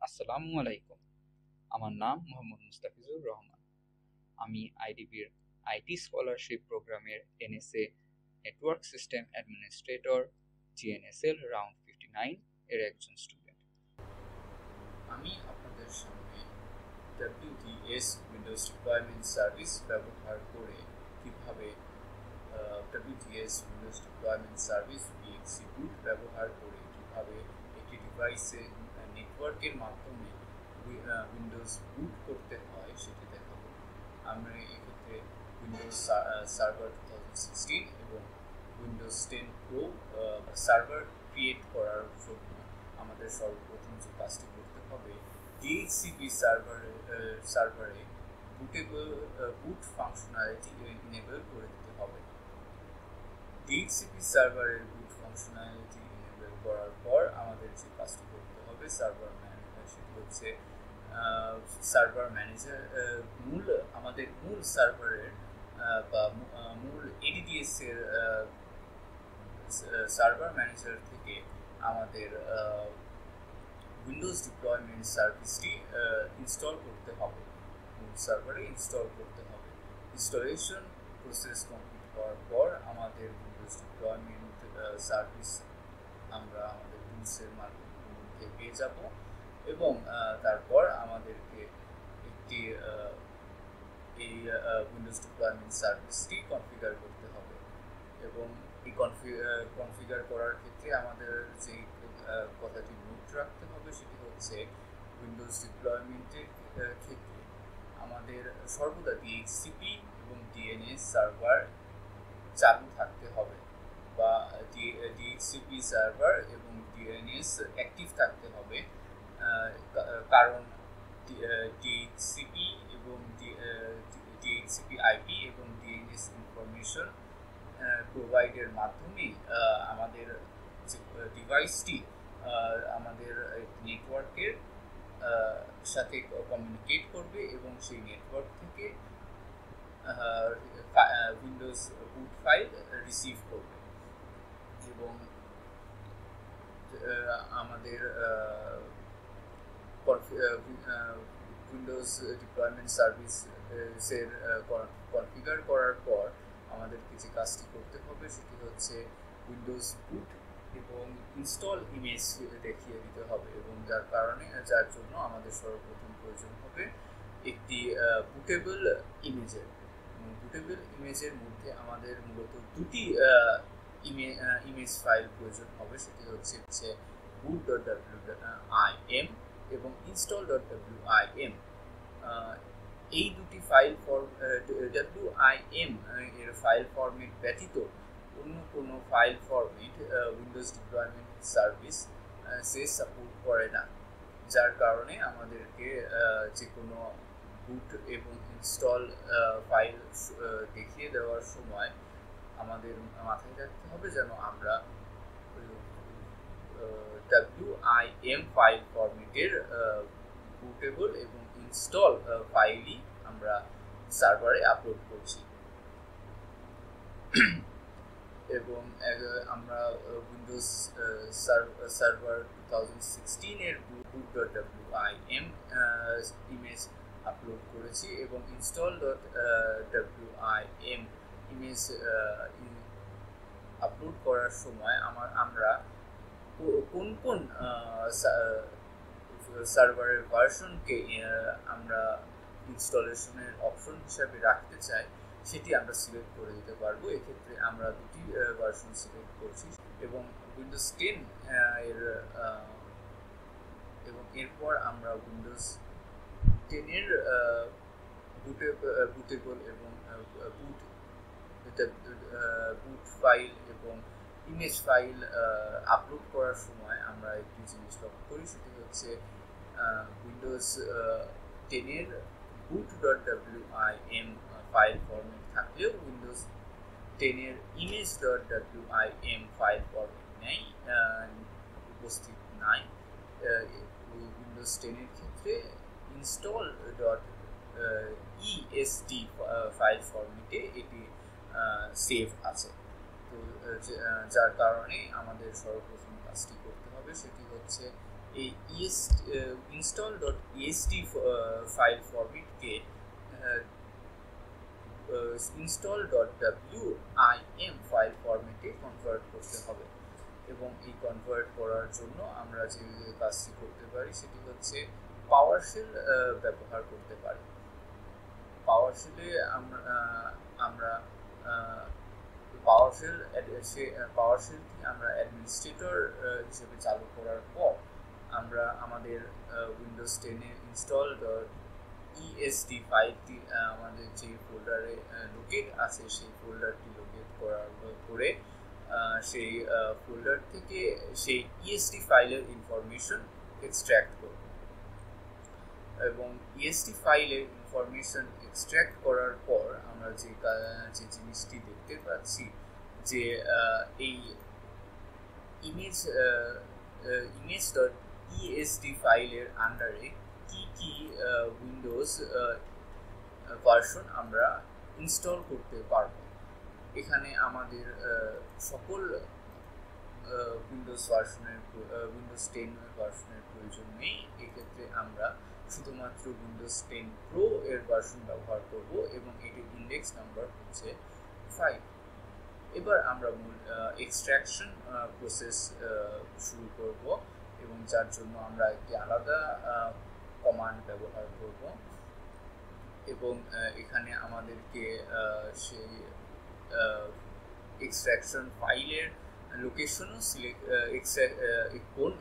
আসসালামু আলাইকুম। আমার নাম মোহাম্মদ মুস্তাফিজুর রহমান। আমি আইডিবির আইটি স্কলারশিপ প্রোগ্রামের NSA network system administrator GNSL round 59 এর একজন স্টুডেন্ট। আমি আপনাদের সামনে WDS উইন্ডোজ ডিপ্লয়মেন্ট সার্ভিস ব্যবহার করে কিভাবে WDS Windows deployment service VXC বুট ব্যবহার করে কিভাবে একটি ডিভাইসে নেটওয়ার্কের মাধ্যমে উইন্ডোজ বুট করতে হয় সেটি দেখাবো। আমরা এক্ষেত্রে উইন্ডোজ সার্ভার 2016 এবং উইন্ডোজ 10 প্রো সার্ভার ক্রিয়েট করার জন্য আমাদের সর্বপ্রথম যে কাজটি করতে হবে, DHCP সার্ভারে বুটেবল বুট ফাংশনালিটি এনেবল করে দিতে হবে। DHCP সার্ভারের বুট ফাংশনালিটি এনেবল করার পর আমাদের যে কাজটি করতে হবে সার্ভার ম্যানেজার, সেটি হচ্ছে সার্ভার ম্যানেজার আমাদের মূল সার্ভারের বা মূল ADDS এর সার্ভার ম্যানেজার থেকে আমাদের উইন্ডোজ ডিপ্লয়মেন্ট সার্ভিসটি ইনস্টল করতে হবে, মূল সার্ভারে ইনস্টল করতে হবে। ইনস্টলেশন প্রসেস কমপ্লিট করার পর আমাদের উইন্ডোজ ডিপ্লয়মেন্ট সার্ভিস আমরা আমাদের টুলসের মধ্যে পেয়ে যাব এবং তারপর আমাদেরকে একটি এই উইন্ডোজ ডিপ্লয়মেন্ট সার্ভিসটি কনফিগার করতে হবে এবং এই কনফিগার করার ক্ষেত্রে আমাদের যে কথাটি নোট রাখতে হবে সেটি হচ্ছে উইন্ডোজ ডিপ্লয়মেন্টের ক্ষেত্রে আমাদের সর্বদা DHCP এবং DNS সার্ভার চালু থাকতে হবে বা DHCP সার্ভার এবং DNS অ্যাক্টিভ থাকতে হবে, কারণ DHCP এবং DHCP IP এবং DNS ইনফরমেশন প্রোভাইডের মাধ্যমে আমাদের যে ডিভাইসটি আমাদের নেটওয়ার্কের সাথে কমিউনিকেট করবে এবং সেই নেটওয়ার্ক থেকে উইন্ডোজ বুট ফাইল রিসিভ করবে এবং আমাদের উইন্ডোজ ডিপ্লয়মেন্ট সার্ভিসের কনফিগার করার পর আমাদেরকে যে কাজটি করতে হবে সেটি হচ্ছে উইন্ডোজ বুট এবং ইনস্টল ইমেজ দেখিয়ে দিতে হবে এবং যার জন্য আমাদের সর্বপ্রথম প্রয়োজন হবে একটি বুটেবল ইমেজের। বুটেবল ইমেজের মধ্যে আমাদের মূলত দুটি ইমেজ ফাইল প্রয়োজন হবে, সেটি হচ্ছে boot.wim এবং install.wim। এই দুটি ফাইল WIM এর ফাইল ফরম্যাট ব্যতীত অন্য কোনো file format Windows deployment service support করে না, যার কারণে আমাদেরকে যে কোনো বুট এবং ইনস্টল ফাইল দেখিয়ে দেওয়ার সময় আমাদের মাথায় রাখতে হবে যেন আমরা WIM ফাইল ফরম্যাটের বুটেবল এবং ইনস্টল ফাইলই আমরা সার্ভারে আপলোড করছি এবং আমরা উইন্ডোজ সার্ভার 2016 এর boot.wim ইমেজ আপলোড করেছি এবং install.wim ইমেজ আপলোড করার সময় আমরা কোন কোন সার্ভারের ভার্সনকে আমরা ইনস্টলেশনের অপশন হিসাবে রাখতে চাই সেটি আমরা সিলেক্ট করে দিতে পারবো। এক্ষেত্রে আমরা দুটি ভার্সন সিলেক্ট করছি এবং উইন্ডোজ 10 এর এবং এরপর আমরা উইন্ডোজ 10 এর বুটেবল এবং বুট ফাইল এবং ইমেজ ফাইল আপলোড করার সময় আমরা একটি জিনিস লক্ষ্য করি, সেটি হচ্ছে উইন্ডোজ 10 এর boot.wim ফাইল ফরম্যাট থাকলেও উইন্ডোজ 10 এর image.wim ফাইল ফরম্যাট উপস্থিত নাই। উইন্ডোজ 10 এর ক্ষেত্রে install.est ফাইল ফরম্যাটে এটি সেভ আছে। তো যার কারণে আমাদের সর্বপ্রথম কাজটি করতে হবে সেটি হচ্ছে এই install.est ফাইল ফরম্যাটকে install.wim ফাইল ফরম্যাটে কনভার্ট করতে হবে। এবং এই কনভার্ট করার জন্য আমরা যে কাজটি করতে পারি সেটি হচ্ছে পাওয়ারশেল ব্যবহার করতে পারি। পাওয়ারশেলে আমরা পাওয়ারশেলটি আমরা অ্যাডমিনিস্ট্রেটর হিসেবে চালু করার পর আমরা আমাদের উইন্ডোজ 10 এর install.est ফাইলটি আমাদের যে ফোল্ডারে লোকেট আছে সেই ফোল্ডারটি লোকেট করার পরে সেই ফোল্ডার থেকে সেই est ফাইলের ইনফরমেশন এক্সট্র্যাক্ট করব। এবং est ফাইলের ইনফরমেশন এক্সট্র্যাক্ট করার পর আমরা যে জিনিসটি দেখতে পাচ্ছি যে এই image.est ফাইলের আন্ডারে কি উইন্ডোজ ভার্সন আমরা ইনস্টল করতে পারবো। এখানে আমাদের সকল উইন্ডোজ 10 ভার্সনের প্রয়োজন নেই। এক্ষেত্রে আমরা শুধুমাত্র উইন্ডোজ 10 প্রো এর ভার্সন ব্যবহার করব এবং এটির ইন্ডেক্স নাম্বার হচ্ছে 5। এবার আমরা মূল এক্সট্রাকশন প্রসেস শুরু করব এবং যার জন্য আমরা একটি আলাদা কমান্ড ব্যবহার করব এবং এখানে আমাদেরকে সেই এক্সট্রাকশন ফাইলের লোকেশনও কোন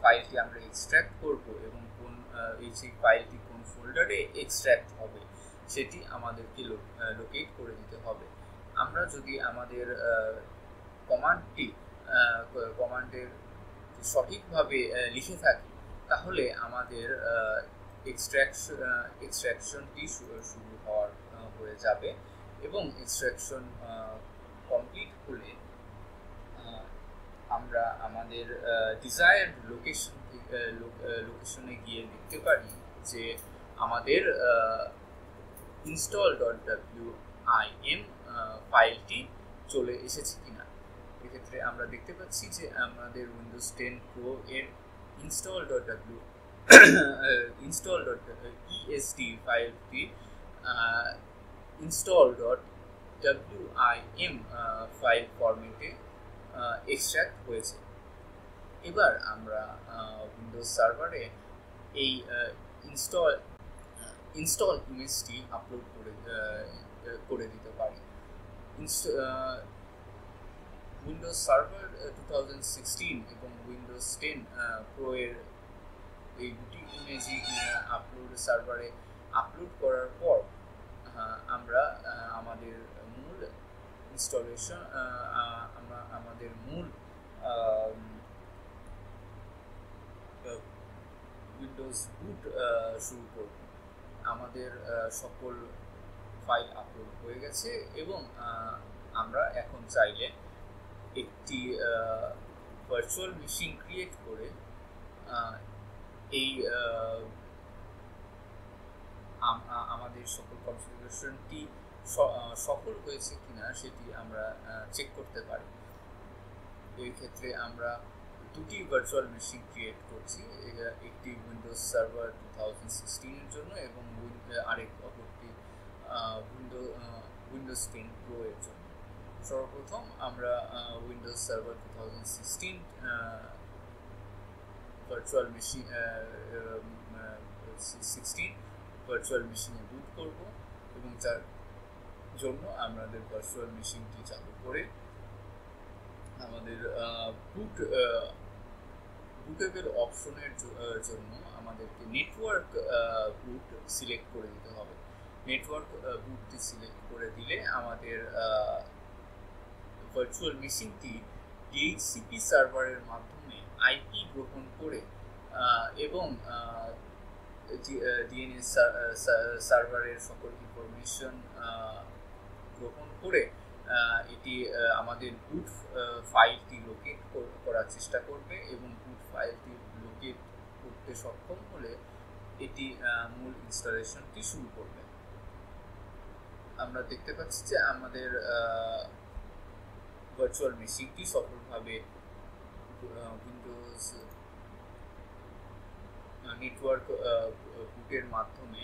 ফাইলটি আমরা এক্সট্রাক্ট করব এবং কোন এই ফাইলটি কোন ফোল্ডারে এক্সট্রাক্ট হবে সেটি আমাদেরকে লোকেট করে দিতে হবে। আমরা যদি আমাদের কমান্ডের সঠিকভাবে লিখে থাকি তাহলে আমাদের এক্সট্রাকশনটি শুরু হয়ে যাবে এবং এক্সট্রাকশন কমপ্লিট হলে আমরা আমাদের ডিজায়ার্ড লোকেশনে গিয়ে দেখতে পারি যে আমাদের install.wim ফাইলটি চলে এসেছে কিনা। এক্ষেত্রে আমরা দেখতে পাচ্ছি যে আমাদের উইন্ডোজ 10 প্রো এর install.est ফাইলটি install.wim ফাইল ফরম্যাটে এক্সট্রাক্ট হয়েছে। এবার আমরা উইন্ডোজ সার্ভারে এই ইনস্টল ইমেজটি আপলোড করে দিতে পারি। উইন্ডোজ সার্ভার 2016 এবং উইন্ডোজ 10 প্রো এর এই দুটি ইমেজই সার্ভারে আপলোড করার পর আমরা আমাদের মূল ইনস্টলেশন আমাদের মূল উইন্ডোজ বুট শুরু করব। আমাদের সকল ফাইল আপলোড হয়ে গেছে এবং আমরা এখন চাইলে একটি ভার্চুয়াল মেশিন ক্রিয়েট করে এই আমাদের সকল কনফিগারেশনটি সফল হয়েছে কিনা সেটি আমরা চেক করতে পারি। এই ক্ষেত্রে আমরা দুটি ভার্চুয়াল মেশিন ক্রিয়েট করছি, একটি উইন্ডোজ সার্ভার 2016 এর জন্য এবং অপরটি উইন্ডোজ 10 প্রো এর জন্য। সর্বপ্রথম আমরা Windows server 2016 virtual machine 16 virtual মেশিনে বুট করব এবং যার জন্য আমাদের ভার্চুয়াল মেশিনটি চালু করে আমাদের বুটেবল অপশনের জন্য আমাদেরকে নেটওয়ার্ক বুট সিলেক্ট করে দিতে হবে। নেটওয়ার্ক বুটটি সিলেক্ট করে দিলে আমাদের ভার্চুয়াল মেশিনটি ডিএইচসিপি সার্ভারের মাধ্যমে আইপি গ্রহণ করে এবং ডিএনএস সার্ভারের সকল ইনফরমেশন গ্রহণ করে এটি আমাদের বুট ফাইলটি লোকেট করার চেষ্টা করবে এবং বুট ফাইলটি লোকেট করতে সক্ষম হলে এটি মূল ইনস্টলেশনটি শুরু করবে। আমরা দেখতে পাচ্ছি যে আমাদের ভার্চুয়াল মেশিনটি সফলভাবে উইন্ডোজ নেটওয়ার্ক বুটের মাধ্যমে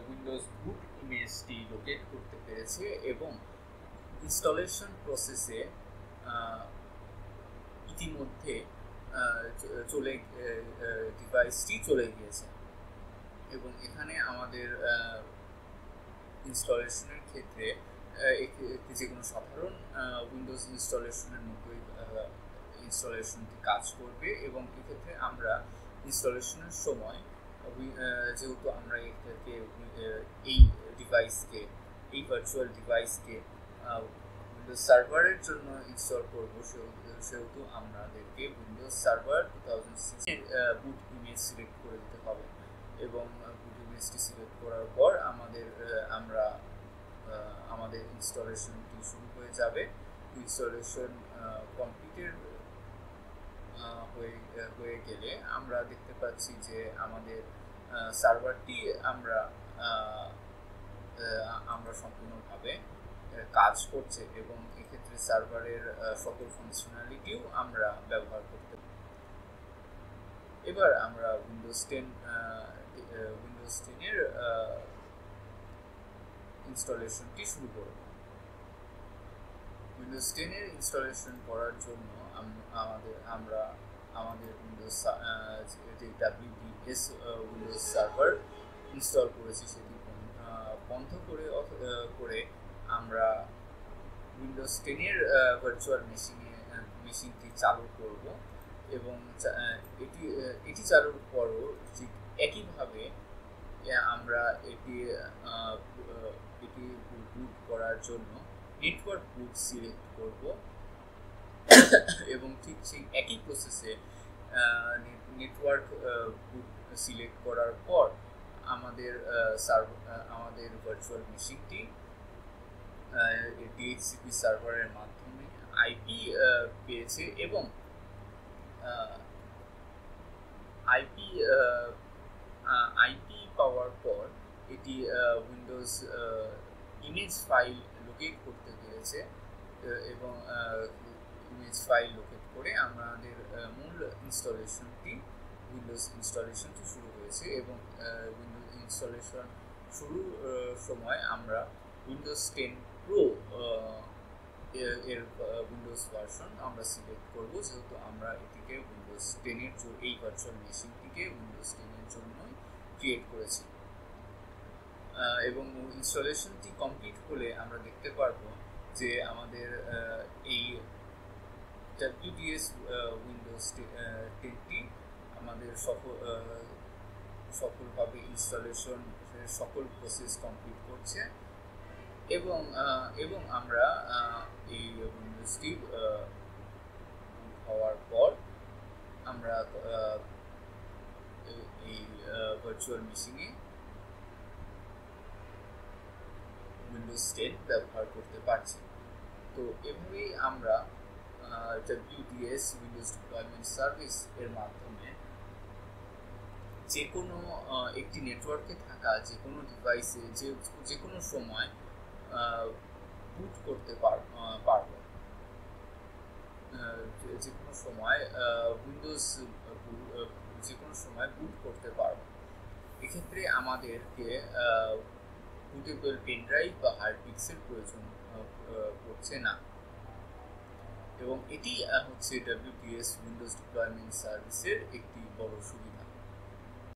উইন্ডোজ বুট ইমেজটি লোকেট করতে পেরেছে এবং ইনস্টলেশন প্রসেসে ইতিমধ্যে ডিভাইসটি চলে গিয়েছে এবং এখানে আমাদের ইনস্টলেশনের ক্ষেত্রে যে কোনো সাধারণ উইন্ডোজ ইনস্টলেশনের মতোই ইনস্টলেশনটি কাজ করবে এবং এক্ষেত্রে আমরা ইনস্টলেশনের সময় যেহেতু আমরা এটাকে এই ডিভাইসকে এই ভার্চুয়াল ডিভাইসকে উইন্ডোজ সার্ভারের জন্য ইনস্টল করবো সেহেতু আমাদেরকে উইন্ডোজ সার্ভার 2006 বুট ইমেজ সিলেক্ট করে দিতে হবে এবং বুট ইমেজটি সিলেক্ট করার পর আমাদের ইনস্টলেশনটি শুরু হয়ে যাবে। ইনস্টলেশন কমপ্লিটের হয়ে গেলে আমরা দেখতে পাচ্ছি যে আমাদের সার্ভারটি আমরা সম্পূর্ণভাবে কাজ করছে এবং এক্ষেত্রে সার্ভারের সকল ফাংশনালিটিও আমরা ব্যবহার করতে পারি। এবার আমরা উইন্ডোজ 10 এর ইনস্টলেশনটি শুরু করব। উইন্ডোজ 10 এর ইনস্টলেশন করার জন্য আমাদের উইন্ডোজ যে WDS উইন্ডোজ সার্ভার ইনস্টল করেছি সেটি বন্ধ করে আমরা উইন্ডোজ 10 এর ভার্চুয়াল মেশিনটি চালু করব এবং এটি চালুর পরও ঠিক একইভাবে আমরা এটি বুট করার জন্য নেটওয়ার্ক বুট সিলেক্ট করব এবং ঠিক সেই একই প্রসেসে নেটওয়ার্ক বুট সিলেক্ট করার পর আমাদের ভার্চুয়াল মেশিনটি DHCP সার্ভারের মাধ্যমে আইপি পেয়েছে এবং আইপি পাওয়ার পর এটি উইন্ডোজ ইমেজ ফাইল লোকেট করতে পেরেছে এবং ইমেজ ফাইল লোকেট করে আমাদের মূল উইন্ডোজ ইনস্টলেশনটি শুরু হয়েছে এবং উইন্ডোজ ইনস্টলেশন শুরুর সময় আমরা উইন্ডোজ 10 প্রো এর উইন্ডোজ ভার্সন আমরা সিলেক্ট করব যেহেতু আমরা এটিকে উইন্ডোজ 10 এর এই ভার্চুয়াল মেশিনটিকে উইন্ডোজ 10 এর জন্য ক্রিয়েট করেছি এবং ইনস্টলেশনটি কমপ্লিট হলে আমরা দেখতে পারবো যে আমাদের এই WDS উইন্ডোজ 10টি আমাদের সফলভাবে ইনস্টলেশন সকল প্রসেস কমপ্লিট করছে এবং আমরা এই উইন্ডোজটি হওয়ার পর আমরা এই ভার্চুয়াল মেশিনে উইন্ডোজ 10 ব্যবহার করতে পারছি। তো এভাবেই আমরা WDS উইন্ডোজ ডিপ্লয়মেন্ট সার্ভিস এর মাধ্যমে যে কোনো একটি নেটওয়ার্কে থাকা যে কোনো ডিভাইসে যে কোনো সময় বুট করতে পারবো যে কোনো সময় উইন্ডোজ যে কোনো সময় বুট করতে পারবো। এক্ষেত্রে আমাদেরকে বুটেবল পেন ড্রাইভ বা হার্ড ডিস্কের প্রয়োজন পড়ছে না এবং এটি হচ্ছে WDS উইন্ডোজ ডিপ্লয়মেন্ট সার্ভিসের একটি বড় সুবিধা।